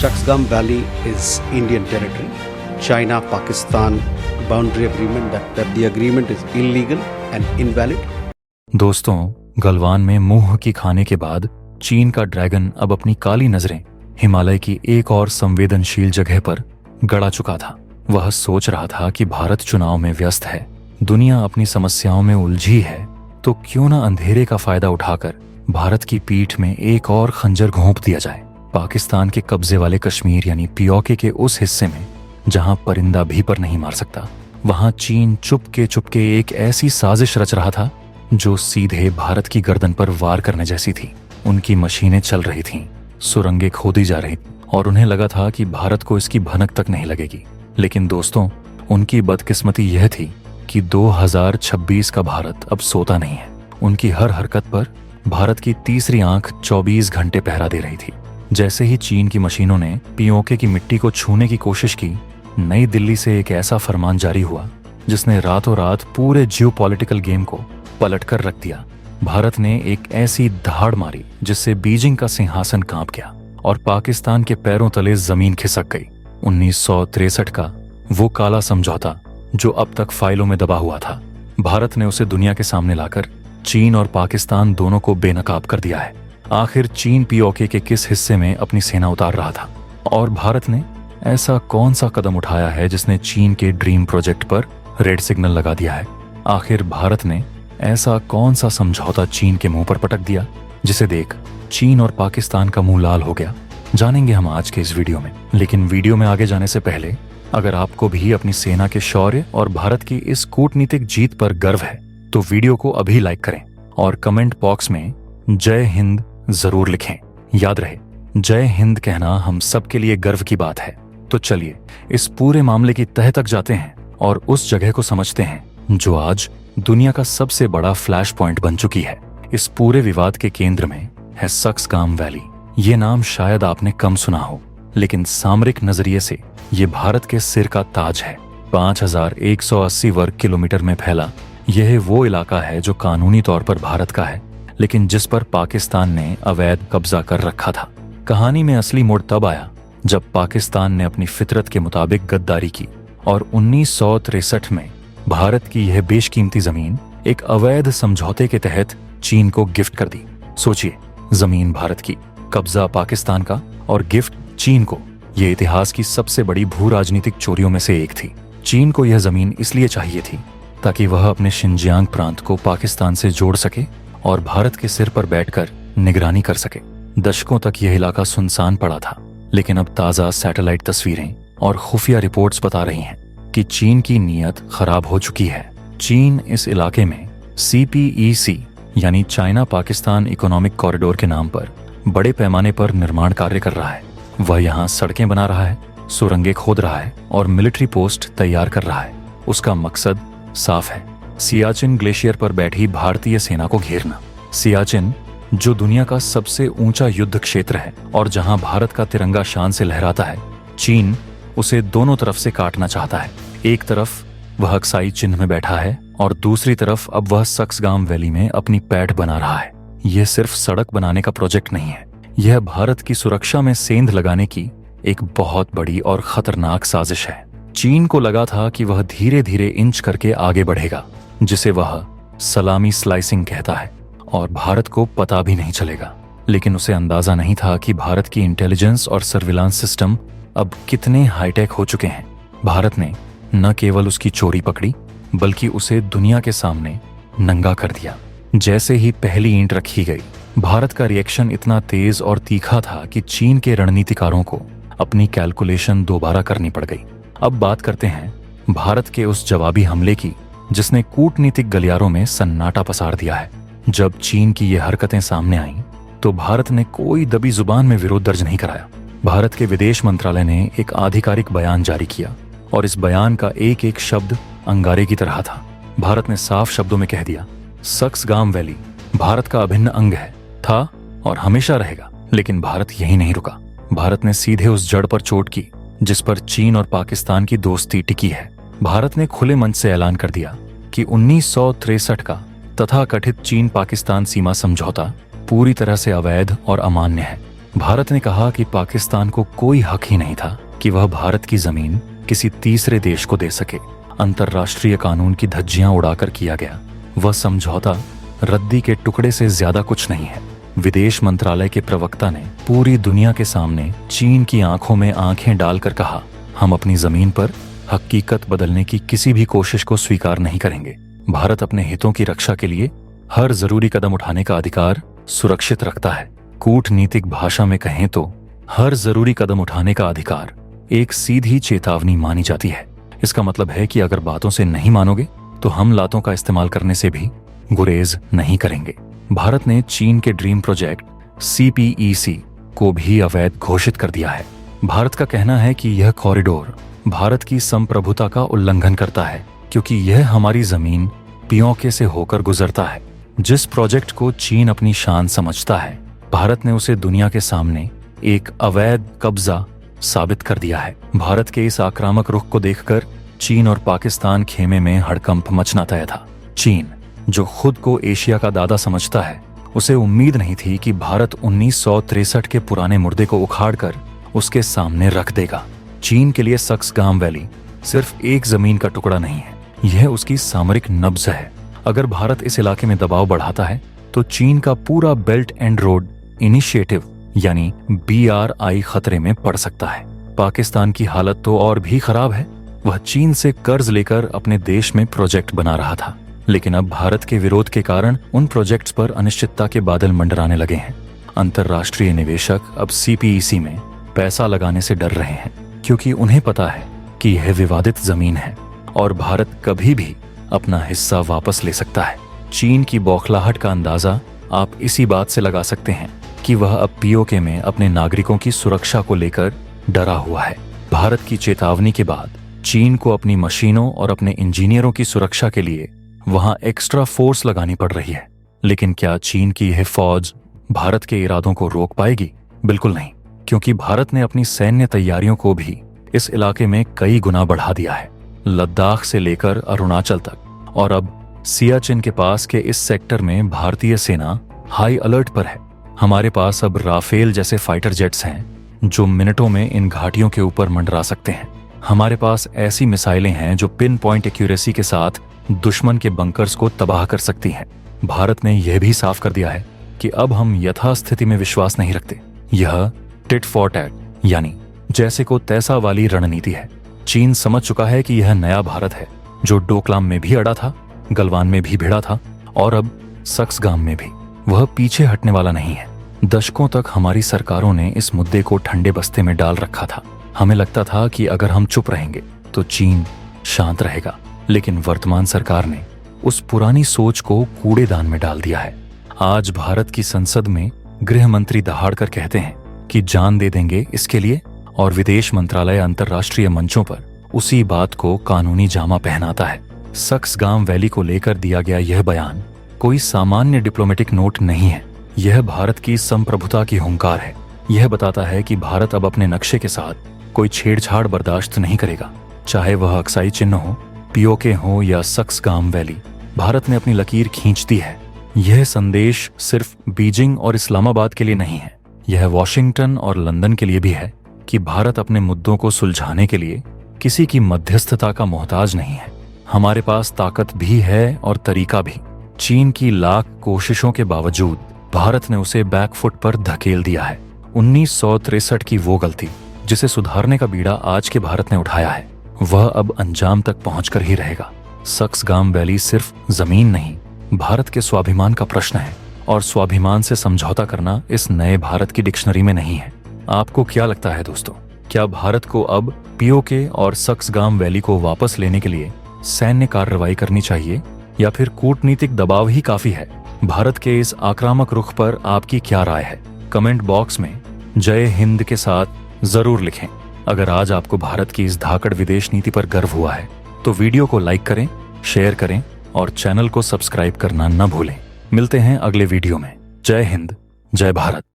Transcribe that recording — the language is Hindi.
Saksgam Valley is Indian territory. China-Pakistan boundary agreement, that the agreement is illegal and invalid. दोस्तों, गलवान में मुंह की खाने के बाद चीन का ड्रैगन अब अपनी काली नजरें हिमालय की एक और संवेदनशील जगह पर गड़ा चुका था। वह सोच रहा था कि भारत चुनाव में व्यस्त है, दुनिया अपनी समस्याओं में उलझी है, तो क्यों न अंधेरे का फायदा उठाकर भारत की पीठ में एक और खंजर घोंप दिया जाए। पाकिस्तान के कब्जे वाले कश्मीर यानी पीओके के उस हिस्से में जहां परिंदा भी पर नहीं मार सकता, वहां चीन चुपके एक ऐसी साजिश रच रहा था जो सीधे भारत की गर्दन पर वार करने जैसी थी। उनकी मशीनें चल रही थीं, सुरंगें खोदी जा रही और उन्हें लगा था कि भारत को इसकी भनक तक नहीं लगेगी। लेकिन दोस्तों, उनकी बदकिस्मती यह थी कि 2026 का भारत अब सोता नहीं है। उनकी हर हरकत पर भारत की तीसरी आंख 24 घंटे पहरा दे रही थी। जैसे ही चीन की मशीनों ने पीओके की मिट्टी को छूने की कोशिश की, नई दिल्ली से एक ऐसा फरमान जारी हुआ जिसने रातों रात पूरे जियोपॉलिटिकल गेम को पलटकर रख दिया। भारत ने एक ऐसी दहाड़ मारी जिससे बीजिंग का सिंहासन कांप गया और पाकिस्तान के पैरों तले जमीन खिसक गई। 1963 का वो काला समझौता जो अब तक फाइलों में दबा हुआ था, भारत ने उसे दुनिया के सामने लाकर चीन और पाकिस्तान दोनों को बेनकाब कर दिया है। आखिर चीन पीओके के किस हिस्से में अपनी सेना उतार रहा था और भारत ने ऐसा कौन सा कदम उठाया है जिसने चीन के ड्रीम प्रोजेक्ट पर रेड सिग्नल लगा दिया है? आखिर भारत ने ऐसा कौन सा समझौता चीन के मुंह पर पटक दिया जिसे देख चीन और पाकिस्तान का मुंह लाल हो गया? जानेंगे हम आज के इस वीडियो में। लेकिन वीडियो में आगे जाने से पहले अगर आपको भी अपनी सेना के शौर्य और भारत की इस कूटनीतिक जीत पर गर्व है तो वीडियो को अभी लाइक करें और कमेंट बॉक्स में जय हिंद जरूर लिखें। याद रहे, जय हिंद कहना हम सबके लिए गर्व की बात है। तो चलिए इस पूरे मामले की तह तक जाते हैं और उस जगह को समझते हैं जो आज दुनिया का सबसे बड़ा फ्लैश पॉइंट बन चुकी है। इस पूरे विवाद के केंद्र में है सक्सगाम वैली। ये नाम शायद आपने कम सुना हो, लेकिन सामरिक नजरिए से ये भारत के सिर का ताज है। 5180 वर्ग किलोमीटर में फैला यह वो इलाका है जो कानूनी तौर पर भारत का है, लेकिन जिस पर पाकिस्तान ने अवैध कब्जा कर रखा था। कहानी में असली मोड़ तब आया जब पाकिस्तान ने अपनी फितरत के मुताबिक गद्दारी की और 1963 में भारत की यह बेशकीमती जमीन एक अवैध समझौते के तहत चीन को गिफ्ट कर दी। सोचिए, जमीन भारत की, कब्जा पाकिस्तान का और गिफ्ट चीन को। यह इतिहास की सबसे बड़ी भू राजनीतिक चोरियों में से एक थी। चीन को यह जमीन इसलिए चाहिए थी ताकि वह अपने शिनजियांग प्रांत को पाकिस्तान से जोड़ सके और भारत के सिर पर बैठकर निगरानी कर सके। दशकों तक यह इलाका सुनसान पड़ा था, लेकिन अब ताजा सैटेलाइट तस्वीरें और खुफिया रिपोर्ट्स बता रही हैं कि चीन की नीयत खराब हो चुकी है। चीन इस इलाके में CPEC यानी चाइना पाकिस्तान इकोनॉमिक कॉरिडोर के नाम पर बड़े पैमाने पर निर्माण कार्य कर रहा है। वह यहाँ सड़कें बना रहा है, सुरंगें खोद रहा है और मिलिट्री पोस्ट तैयार कर रहा है। उसका मकसद साफ है, सियाचिन ग्लेशियर पर बैठी भारतीय सेना को घेरना। सियाचिन जो दुनिया का सबसे ऊंचा युद्ध क्षेत्र है और जहां भारत का तिरंगा शान से लहराता है, चीन उसे दोनों तरफ से काटना चाहता है। एक तरफ वह अक्साई चिन्ह में बैठा है और दूसरी तरफ अब वह सक्सगाम वैली में अपनी पैठ बना रहा है। यह सिर्फ सड़क बनाने का प्रोजेक्ट नहीं है, यह भारत की सुरक्षा में सेंध लगाने की एक बहुत बड़ी और खतरनाक साजिश है। चीन को लगा था कि वह धीरे धीरे इंच करके आगे बढ़ेगा, जिसे वह सलामी स्लाइसिंग कहता है, और भारत को पता भी नहीं चलेगा। लेकिन उसे अंदाजा नहीं था कि भारत की इंटेलिजेंस और सर्विलांस सिस्टम अब कितने हाईटेक हो चुके हैं। भारत ने न केवल उसकी चोरी पकड़ी, बल्कि उसे दुनिया के सामने नंगा कर दिया। जैसे ही पहली ईंट रखी गई, भारत का रिएक्शन इतना तेज और तीखा था कि चीन के रणनीतिकारों को अपनी कैलकुलेशन दोबारा करनी पड़ गई। अब बात करते हैं भारत के उस जवाबी हमले की जिसने कूटनीतिक गलियारों में सन्नाटा पसार दिया है। जब चीन की ये हरकतें सामने आईं, तो भारत ने कोई दबी जुबान में विरोध दर्ज नहीं कराया। भारत के विदेश मंत्रालय ने एक आधिकारिक बयान जारी किया और इस बयान का एक एक शब्द अंगारे की तरह था। भारत ने साफ शब्दों में कह दिया, सक्सगाम वैली भारत का अभिन्न अंग है, था और हमेशा रहेगा। लेकिन भारत यही नहीं रुका। भारत ने सीधे उस जड़ पर चोट की जिस पर चीन और पाकिस्तान की दोस्ती टिकी है। भारत ने खुले मंच से ऐलान कर दिया कि 1963 का तथाकथित चीन पाकिस्तान सीमा समझौता पूरी तरह से अवैध और अमान्य है। भारत ने कहा कि पाकिस्तान को कोई हक ही नहीं था कि वह भारत की जमीन किसी तीसरे देश को दे सके। अंतर्राष्ट्रीय कानून की धज्जियां उड़ाकर किया गया वह समझौता रद्दी के टुकड़े से ज्यादा कुछ नहीं है। विदेश मंत्रालय के प्रवक्ता ने पूरी दुनिया के सामने चीन की आंखों में आंखें डालकर कहा, हम अपनी जमीन पर हकीकत बदलने की किसी भी कोशिश को स्वीकार नहीं करेंगे। भारत अपने हितों की रक्षा के लिए हर जरूरी कदम उठाने का अधिकार सुरक्षित रखता है। कूटनीतिक भाषा में कहें तो हर जरूरी कदम उठाने का अधिकार एक सीधी चेतावनी मानी जाती है। इसका मतलब है कि अगर बातों से नहीं मानोगे तो हम लातों का इस्तेमाल करने से भी गुरेज नहीं करेंगे। भारत ने चीन के ड्रीम प्रोजेक्ट CPEC को भी अवैध घोषित कर दिया है। भारत का कहना है कि यह कॉरिडोर भारत की संप्रभुता का उल्लंघन करता है क्योंकि यह हमारी जमीन पियोके से होकर गुजरता है। जिस प्रोजेक्ट को चीन अपनी शान समझता है, भारत ने उसे दुनिया के सामने एक अवैध कब्जा साबित कर दिया है। भारत के इस आक्रामक रुख को देखकर चीन और पाकिस्तान खेमे में हड़कंप मचना तय था। चीन, जो खुद को एशिया का दादा समझता है, उसे उम्मीद नहीं थी कि भारत 1963 के पुराने मुर्दे को उखाड़कर उसके सामने रख देगा। चीन के लिए सक्सगाम वैली सिर्फ एक जमीन का टुकड़ा नहीं है, यह उसकी सामरिक नब्ज है। अगर भारत इस इलाके में दबाव बढ़ाता है तो चीन का पूरा बेल्ट एंड रोड इनिशिएटिव यानी BRI खतरे में पड़ सकता है। पाकिस्तान की हालत तो और भी खराब है। वह चीन से कर्ज लेकर अपने देश में प्रोजेक्ट बना रहा था, लेकिन अब भारत के विरोध के कारण उन प्रोजेक्ट्स पर अनिश्चितता के बादल मंडराने लगे हैं। अंतर्राष्ट्रीय निवेशक अब CPEC में पैसा लगाने से डर रहे हैं क्योंकि उन्हें पता है कि यह विवादित जमीन है और भारत कभी भी अपना हिस्सा वापस ले सकता है। चीन की बौखलाहट का अंदाजा आप इसी बात से लगा सकते हैं कि वह अब POK में अपने नागरिकों की सुरक्षा को लेकर डरा हुआ है। भारत की चेतावनी के बाद चीन को अपनी मशीनों और अपने इंजीनियरों की सुरक्षा के लिए वहां एक्स्ट्रा फोर्स लगानी पड़ रही है। लेकिन क्या चीन की यह फौज भारत के इरादों को रोक पाएगी? बिल्कुल नहीं, क्योंकि भारत ने अपनी सैन्य तैयारियों को भी इस इलाके में कई गुना बढ़ा दिया है। लद्दाख से लेकर अरुणाचल तक और अब सियाचिन के पास के इस सेक्टर में भारतीय सेना हाई अलर्ट पर है। हमारे पास अब राफेल जैसे फाइटर जेट्स हैं जो मिनटों में इन घाटियों के ऊपर मंडरा सकते हैं। हमारे पास ऐसी मिसाइलें हैं जो पिन पॉइंट एक्यूरेसी के साथ दुश्मन के बंकर्स को तबाह कर सकती हैं। भारत ने यह भी साफ कर दिया है कि अब हम यथास्थिति में विश्वास नहीं रखते। यह टिट फॉर टैट यानी जैसे को तैसा वाली रणनीति है। चीन समझ चुका है कि यह नया भारत है जो डोकलाम में भी अड़ा था, गलवान में भी भिड़ा था और अब सक्सगाम में भी। वह पीछे हटने वाला नहीं है। दशकों तक हमारी सरकारों ने इस मुद्दे को ठंडे बस्ते में डाल रखा था। हमें लगता था कि अगर हम चुप रहेंगे तो चीन शांत रहेगा, लेकिन वर्तमान सरकार ने उस पुरानी सोच को कूड़ेदान में डाल दिया है। आज भारत की संसद में गृह मंत्री दहाड़कर कहते हैं कि जान दे देंगे इसके लिए, और विदेश मंत्रालय अंतर्राष्ट्रीय मंचों पर उसी बात को कानूनी जामा पहनाता है। सक्सगाम वैली को लेकर दिया गया यह बयान कोई सामान्य डिप्लोमेटिक नोट नहीं है। यह भारत की संप्रभुता की हुंकार है। यह बताता है कि भारत अब अपने नक्शे के साथ कोई छेड़छाड़ बर्दाश्त नहीं करेगा, चाहे वह अक्साई चिन्ह हो, POK हो या सक्सगाम वैली। भारत ने अपनी लकीर खींच दी है। यह संदेश सिर्फ बीजिंग और इस्लामाबाद के लिए नहीं है, यह वॉशिंगटन और लंदन के लिए भी है कि भारत अपने मुद्दों को सुलझाने के लिए किसी की मध्यस्थता का मोहताज नहीं है। हमारे पास ताकत भी है और तरीका भी। चीन की लाख कोशिशों के बावजूद भारत ने उसे बैकफुट पर धकेल दिया है। 1963 की वो गलती जिसे सुधारने का बीड़ा आज के भारत ने उठाया है, वह अब अंजाम तक पहुंचकर ही रहेगा। सक्सगाम वैली सिर्फ जमीन नहीं, भारत के स्वाभिमान का प्रश्न है, और स्वाभिमान से समझौता करना इस नए भारत की डिक्शनरी में नहीं है। आपको क्या लगता है दोस्तों, क्या भारत को अब POK और सक्सगाम वैली को वापस लेने के लिए सैन्य कार्रवाई करनी चाहिए या फिर कूटनीतिक दबाव ही काफी है? भारत के इस आक्रामक रुख पर आपकी क्या राय है? कमेंट बॉक्स में जय हिंद के साथ जरूर लिखें। अगर आज आपको भारत की इस धाकड़ विदेश नीति पर गर्व हुआ है तो वीडियो को लाइक करें, शेयर करें और चैनल को सब्सक्राइब करना न भूलें। मिलते हैं अगले वीडियो में। जय हिंद, जय भारत।